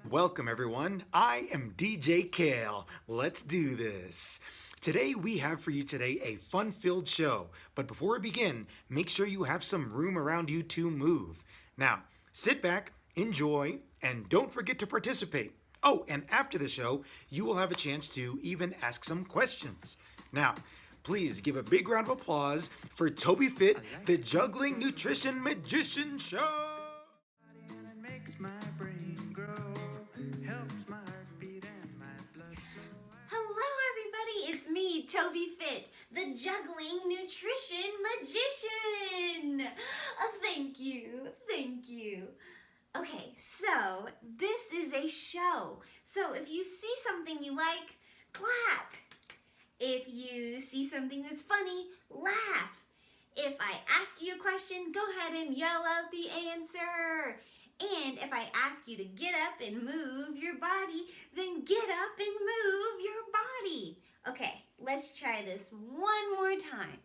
Welcome everyone, I am DJ Kale. Let's do this. Today we have for you today a fun-filled show, but before we begin, make sure you have some room around you to move. Now, sit back, enjoy, and don't forget to participate. Oh, and after the show, you will have a chance to even ask some questions. Now, please give a big round of applause for ToBe Fit, the Juggling Nutrition Magician Show. And it makes my brain grow, helps my heartbeat and my blood flow. Hello everybody, it's me, ToBe Fit, the Juggling Nutrition Magician. Thank you. Okay, so this is a show. So if you see something you like, clap. If you see something that's funny, laugh. If I ask you a question, go ahead and yell out the answer. And if I ask you to get up and move your body, then get up and move your body. Okay, let's try this one more time.